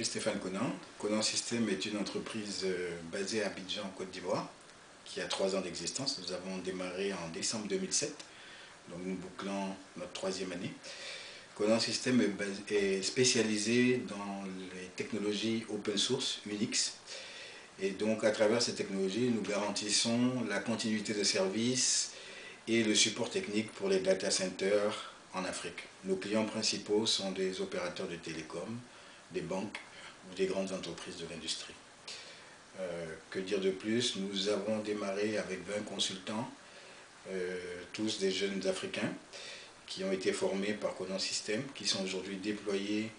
suis Stéphane Conan. Conan System est une entreprise basée à Abidjan, en Côte d'Ivoire, qui a 3 ans d'existence. Nous avons démarré en décembre 2007, donc nous bouclons notre 3e année. Conan System est spécialisé dans les technologies open source, Unix. Et donc à travers ces technologies, nous garantissons la continuité de service et le support technique pour les data centers en Afrique. Nos clients principaux sont des opérateurs de télécom, des banques ou des grandes entreprises de l'industrie. Que dire de plus? Nous avons démarré avec 20 consultants, tous des jeunes Africains qui ont été formés par Conan System, qui sont aujourd'hui déployés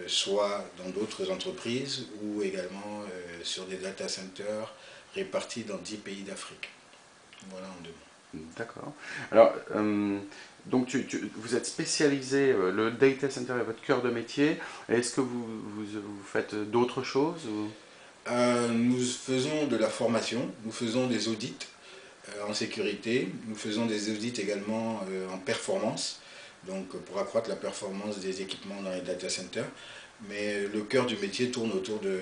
soit dans d'autres entreprises ou également sur des data centers répartis dans 10 pays d'Afrique. Voilà en 2 mots. D'accord. Alors, donc vous êtes spécialisé, le data center est votre cœur de métier. Est-ce que vous faites d'autres choses ou... Nous faisons de la formation, nous faisons des audits en sécurité, nous faisons des audits également en performance, donc pour accroître la performance des équipements dans les data centers. Mais le cœur du métier tourne autour de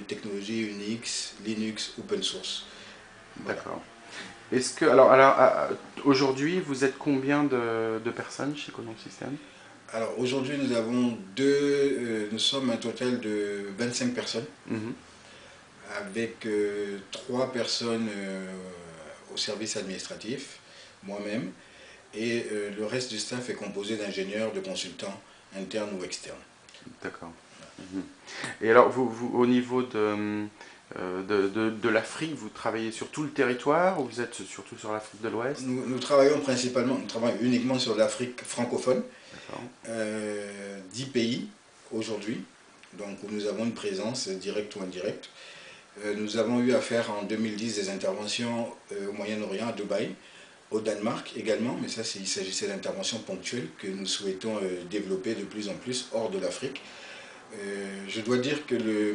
technologies Unix, Linux, open source. Voilà. D'accord. Est-ce que, alors aujourd'hui, vous êtes combien de personnes chez Conan System? Alors aujourd'hui, nous sommes un total de 25 personnes, avec 3 personnes au service administratif, moi-même, et le reste du staff est composé d'ingénieurs, de consultants internes ou externes. D'accord. Et alors, au niveau de l'Afrique, vous travaillez sur tout le territoire ou vous êtes surtout sur l'Afrique de l'Ouest? Nous travaillons uniquement sur l'Afrique francophone, 10 pays aujourd'hui, donc où nous avons une présence directe ou indirecte. Nous avons eu à faire en 2010 des interventions au Moyen-Orient, à Dubaï, au Danemark également, mais ça il s'agissait d'interventions ponctuelles que nous souhaitons développer de plus en plus hors de l'Afrique. Je dois dire que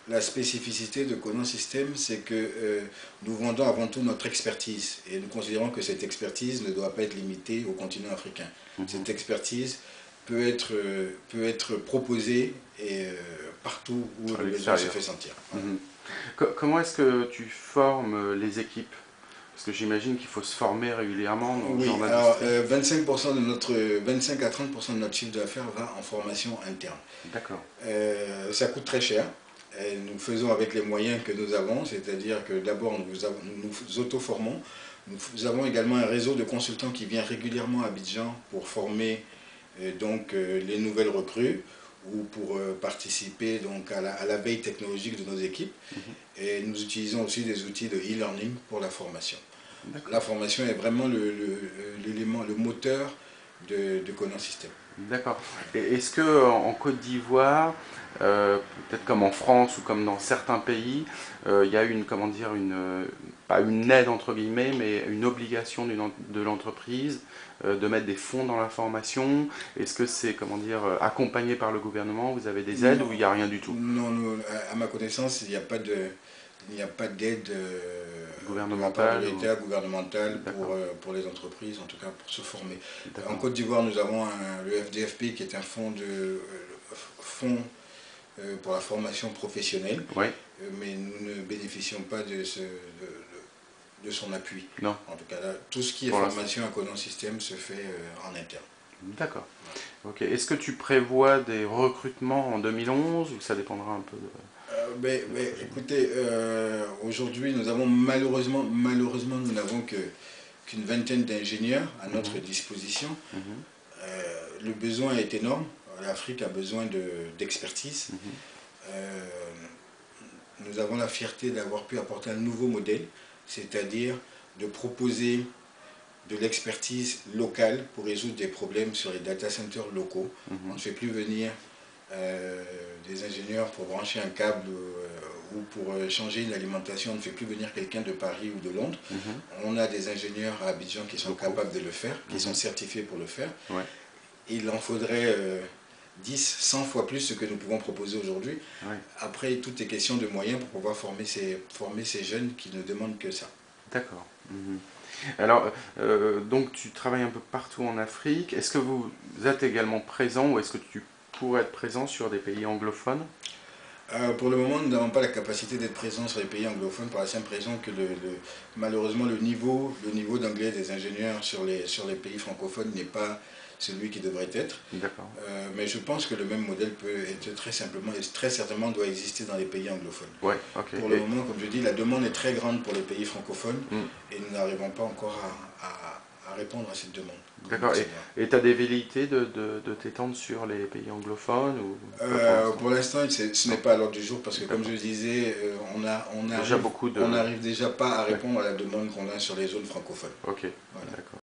la spécificité de Conan System, c'est que nous vendons avant tout notre expertise et nous considérons que cette expertise ne doit pas être limitée au continent africain. Cette expertise peut être proposée partout où le besoin se fait sentir. Comment est-ce que tu formes les équipes? Parce que j'imagine qu'il faut se former régulièrement dans ce genre d'industrie. Alors 25 à 30% de notre chiffre d'affaires va en formation interne. D'accord. Ça coûte très cher. Et nous faisons avec les moyens que nous avons, c'est-à-dire que d'abord nous nous auto-formons. Nous avons également un réseau de consultants qui vient régulièrement à Abidjan pour former les nouvelles recrues ou pour participer donc, à la veille technologique de nos équipes. Et nous utilisons aussi des outils de e-learning pour la formation. La formation est vraiment l'élément, le moteur de Conan System. D'accord. Et est-ce qu'en Côte d'Ivoire, peut-être comme en France ou comme dans certains pays, il y a pas une aide entre guillemets, mais une obligation de l'entreprise de mettre des fonds dans la formation? Est-ce que c'est accompagné par le gouvernement? Vous avez des aides ou il n'y a rien du tout? Non, à ma connaissance, il n'y a pas d'aide gouvernementale de l'État gouvernemental pour les entreprises, en tout cas pour se former. En Côte d'Ivoire, nous avons le FDFP qui est un fonds pour la formation professionnelle, mais nous ne bénéficions pas de son appui. Non. En tout cas, là, tout ce qui est formation à Conan System se fait en interne. D'accord. Ok. Est-ce que tu prévois des recrutements en 2011 ou ça dépendra un peu de... écoutez, aujourd'hui, nous avons malheureusement, nous n'avons qu'une vingtaine d'ingénieurs à notre disposition. Le besoin est énorme. L'Afrique a besoin d'expertise. Nous avons la fierté d'avoir pu apporter un nouveau modèle, c'est-à-dire de proposer de l'expertise locale pour résoudre des problèmes sur les data centers locaux. On ne fait plus venir des ingénieurs pour brancher un câble ou pour changer une alimentation. On ne fait plus venir quelqu'un de Paris ou de Londres. On a des ingénieurs à Abidjan qui sont capables de le faire, qui sont certifiés pour le faire. Il en faudrait 10, 100 fois plus ce que nous pouvons proposer aujourd'hui. Après, tout est question de moyens pour pouvoir former ces jeunes qui ne demandent que ça. D'accord. Alors, donc tu travailles un peu partout en Afrique. Est-ce que vous êtes également présent ou est-ce que tu pour être présent sur des pays anglophones? Pour le moment, nous n'avons pas la capacité d'être présents sur les pays anglophones pour la simple raison que malheureusement le niveau d'anglais des ingénieurs sur les pays francophones n'est pas celui qui devrait être. D'accord. Mais je pense que le même modèle peut être très simplement et très certainement doit exister dans les pays anglophones. Ouais, ok. Pour le moment, comme je dis, la demande est très grande pour les pays francophones Mm. et nous n'arrivons pas encore à répondre à cette demande. D'accord. Et tu as des velléités de t'étendre sur les pays anglophones ou pour l'instant, ce n'est pas à l'ordre du jour parce que, comme je le disais, on Déjà beaucoup de... n'arrive déjà pas à répondre à la demande qu'on a sur les zones francophones. Ok, Voilà. d'accord.